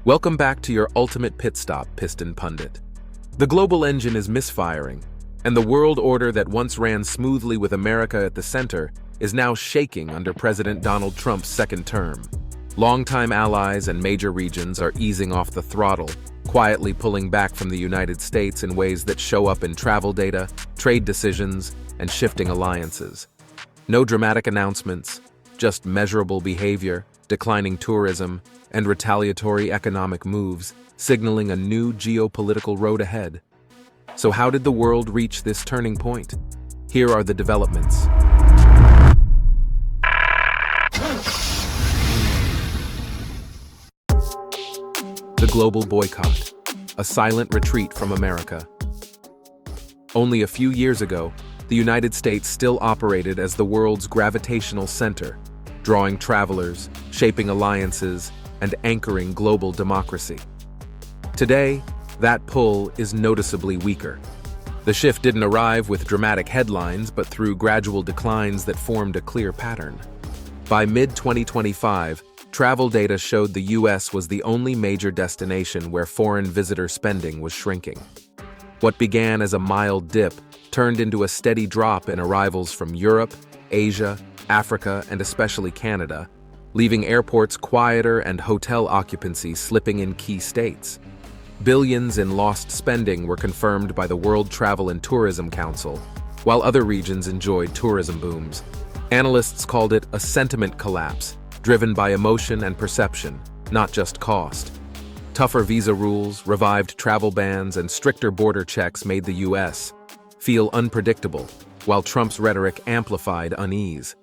Welcome back to your ultimate pit stop, Piston Pundit. The global engine is misfiring, and the world order that once ran smoothly with America at the center is now shaking under President Donald Trump's second term. Longtime allies and major regions are easing off the throttle, quietly pulling back from the United States in ways that show up in travel data, trade decisions, and shifting alliances. No dramatic announcements, just measurable behavior, declining tourism, and retaliatory economic moves, signaling a new geopolitical road ahead. So how did the world reach this turning point? Here are the developments. The global boycott, a silent retreat from America. Only a few years ago, the United States still operated as the world's gravitational center, drawing travelers, shaping alliances, and anchoring global democracy. Today, that pull is noticeably weaker. The shift didn't arrive with dramatic headlines, but through gradual declines that formed a clear pattern. By mid-2025, travel data showed the US was the only major destination where foreign visitor spending was shrinking. What began as a mild dip turned into a steady drop in arrivals from Europe, Asia, Africa, and especially Canada, leaving airports quieter and hotel occupancy slipping in key states. Billions in lost spending were confirmed by the World Travel and Tourism Council, while other regions enjoyed tourism booms. Analysts called it a sentiment collapse, driven by emotion and perception, not just cost. Tougher visa rules, revived travel bans, and stricter border checks made the US feel unpredictable, while Trump's rhetoric amplified unease.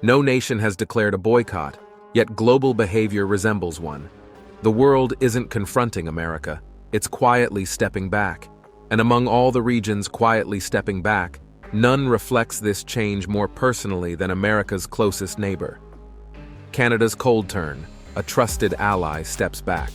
No nation has declared a boycott, yet global behavior resembles one. The world isn't confronting America, it's quietly stepping back. And among all the regions quietly stepping back, none reflects this change more personally than America's closest neighbor. Canada's cold turn, a trusted ally, steps back.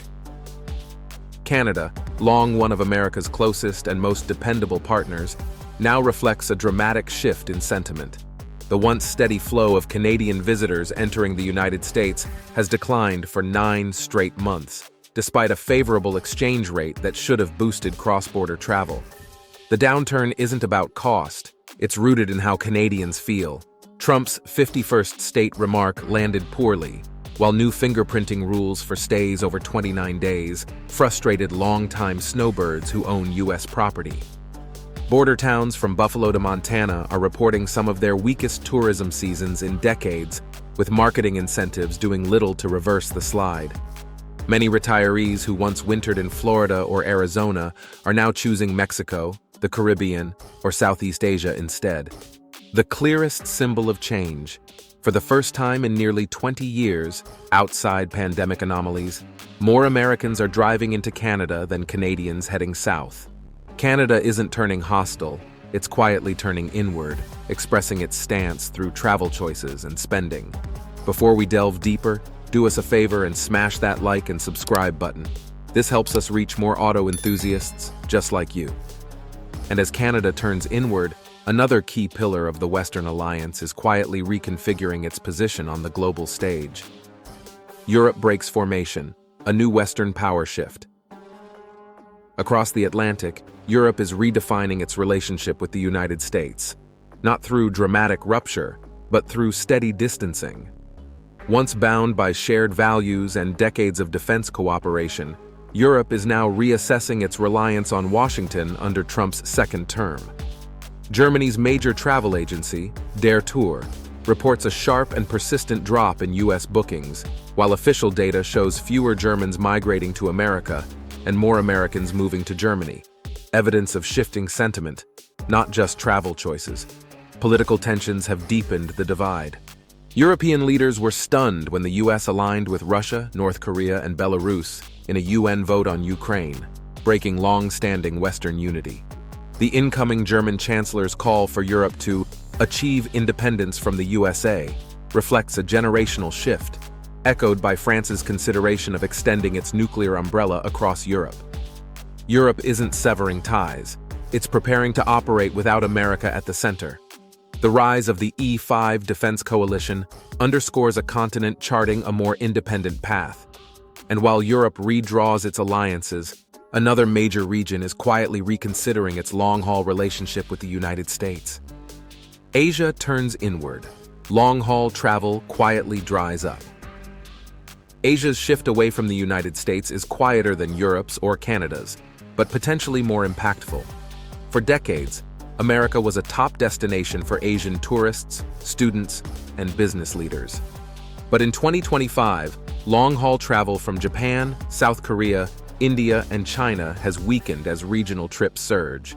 Canada, long one of America's closest and most dependable partners, now reflects a dramatic shift in sentiment. The once steady flow of Canadian visitors entering the United States has declined for 9 straight months, despite a favorable exchange rate that should have boosted cross-border travel. The downturn isn't about cost, it's rooted in how Canadians feel. Trump's 51st state remark landed poorly, while new fingerprinting rules for stays over 29 days frustrated longtime snowbirds who own U.S. property. Border towns from Buffalo to Montana are reporting some of their weakest tourism seasons in decades, with marketing incentives doing little to reverse the slide. Many retirees who once wintered in Florida or Arizona are now choosing Mexico, the Caribbean, or Southeast Asia instead. The clearest symbol of change. For the first time in nearly 20 years, outside pandemic anomalies, more Americans are driving into Canada than Canadians heading south. Canada isn't turning hostile, it's quietly turning inward, expressing its stance through travel choices and spending. Before we delve deeper, do us a favor and smash that like and subscribe button. This helps us reach more auto enthusiasts just like you. And as Canada turns inward, another key pillar of the Western Alliance is quietly reconfiguring its position on the global stage. Europe breaks formation, a new Western power shift. Across the Atlantic, Europe is redefining its relationship with the United States, not through dramatic rupture, but through steady distancing. Once bound by shared values and decades of defense cooperation, Europe is now reassessing its reliance on Washington under Trump's second term. Germany's major travel agency, Der Tour, reports a sharp and persistent drop in U.S. bookings, while official data shows fewer Germans migrating to America and more Americans moving to Germany. Evidence of shifting sentiment, not just travel choices. Political tensions have deepened the divide. European leaders were stunned when the U.S. aligned with Russia, North Korea, and Belarus in a UN vote on Ukraine, breaking long-standing Western unity. The incoming German chancellor's call for Europe to achieve independence from the USA reflects a generational shift, echoed by France's consideration of extending its nuclear umbrella across Europe. Europe isn't severing ties, it's preparing to operate without America at the center. The rise of the E5 defense coalition underscores a continent charting a more independent path. And while Europe redraws its alliances, another major region is quietly reconsidering its long-haul relationship with the United States. Asia turns inward. Long-haul travel quietly dries up. Asia's shift away from the United States is quieter than Europe's or Canada's, but potentially more impactful. For decades, America was a top destination for Asian tourists, students, and business leaders. But in 2025, long-haul travel from Japan, South Korea, India, and China has weakened as regional trips surge.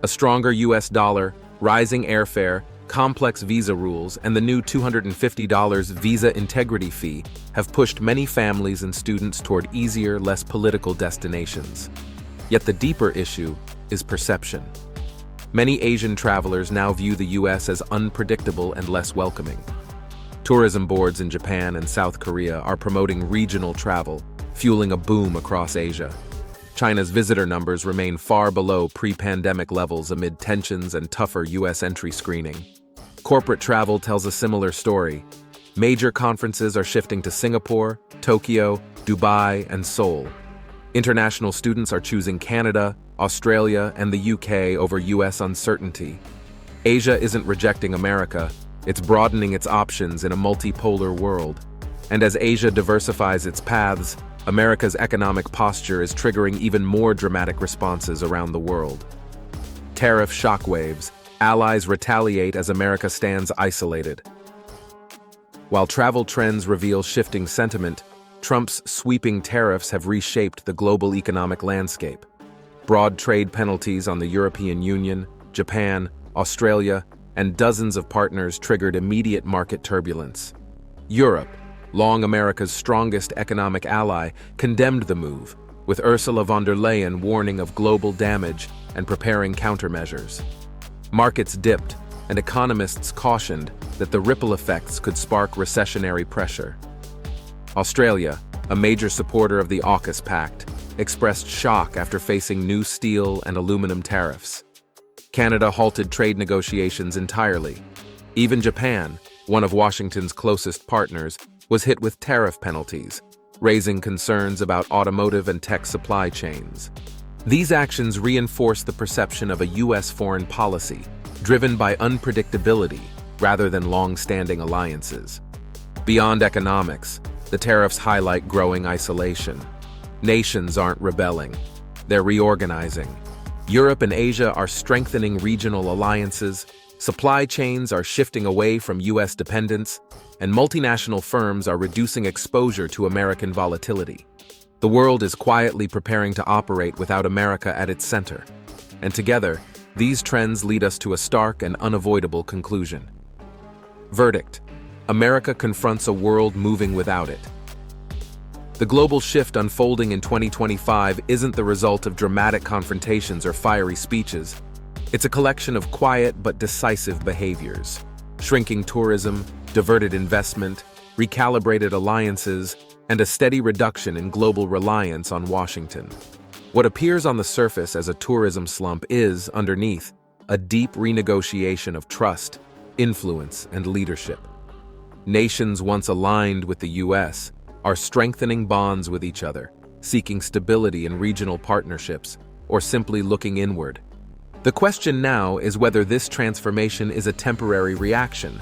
A stronger US dollar, rising airfare, complex visa rules, and the new $250 visa integrity fee have pushed many families and students toward easier, less political destinations. Yet the deeper issue is perception. Many Asian travelers now view the US as unpredictable and less welcoming. Tourism boards in Japan and South Korea are promoting regional travel, fueling a boom across Asia. China's visitor numbers remain far below pre-pandemic levels amid tensions and tougher US entry screening. Corporate travel tells a similar story. Major conferences are shifting to Singapore, Tokyo, Dubai, and Seoul. International students are choosing Canada, Australia, and the UK over US uncertainty. Asia isn't rejecting America, it's broadening its options in a multipolar world. And as Asia diversifies its paths, America's economic posture is triggering even more dramatic responses around the world. Tariff shockwaves, allies retaliate as America stands isolated. While travel trends reveal shifting sentiment, Trump's sweeping tariffs have reshaped the global economic landscape. Broad trade penalties on the European Union, Japan, Australia, and dozens of partners triggered immediate market turbulence. Europe, long America's strongest economic ally, condemned the move, with Ursula von der Leyen warning of global damage and preparing countermeasures. Markets dipped, and economists cautioned that the ripple effects could spark recessionary pressure. Australia, a major supporter of the AUKUS Pact, expressed shock after facing new steel and aluminum tariffs. Canada halted trade negotiations entirely. Even Japan, one of Washington's closest partners, was hit with tariff penalties, raising concerns about automotive and tech supply chains. These actions reinforce the perception of a U.S. foreign policy driven by unpredictability rather than long-standing alliances. Beyond economics, the tariffs highlight growing isolation. Nations aren't rebelling, they're reorganizing. Europe and Asia are strengthening regional alliances, supply chains are shifting away from U.S. dependence, and multinational firms are reducing exposure to American volatility. The world is quietly preparing to operate without America at its center. And together, these trends lead us to a stark and unavoidable conclusion. Verdict: America confronts a world moving without it. The global shift unfolding in 2025 isn't the result of dramatic confrontations or fiery speeches. It's a collection of quiet but decisive behaviors. Shrinking tourism, diverted investment, recalibrated alliances, and a steady reduction in global reliance on Washington. What appears on the surface as a tourism slump is, underneath, a deep renegotiation of trust, influence, and leadership. Nations once aligned with the U.S. are strengthening bonds with each other, seeking stability in regional partnerships, or simply looking inward. The question now is whether this transformation is a temporary reaction,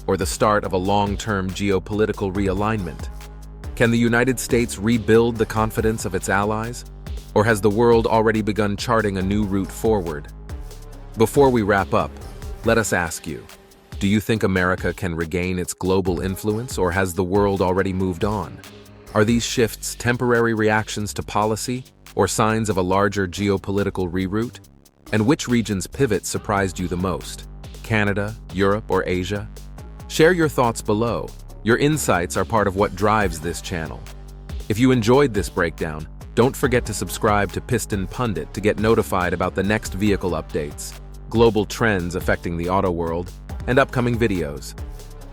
or the start of a long-term geopolitical realignment. Can the United States rebuild the confidence of its allies? Or has the world already begun charting a new route forward? Before we wrap up, let us ask you, do you think America can regain its global influence, or has the world already moved on? Are these shifts temporary reactions to policy, or signs of a larger geopolitical reroute? And which region's pivot surprised you the most? Canada, Europe, or Asia? Share your thoughts below. Your insights are part of what drives this channel. If you enjoyed this breakdown, don't forget to subscribe to Piston Pundit to get notified about the next vehicle updates, global trends affecting the auto world, and upcoming videos.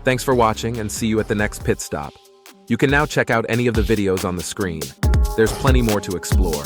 Thanks for watching, and see you at the next pit stop. You can now check out any of the videos on the screen. There's plenty more to explore.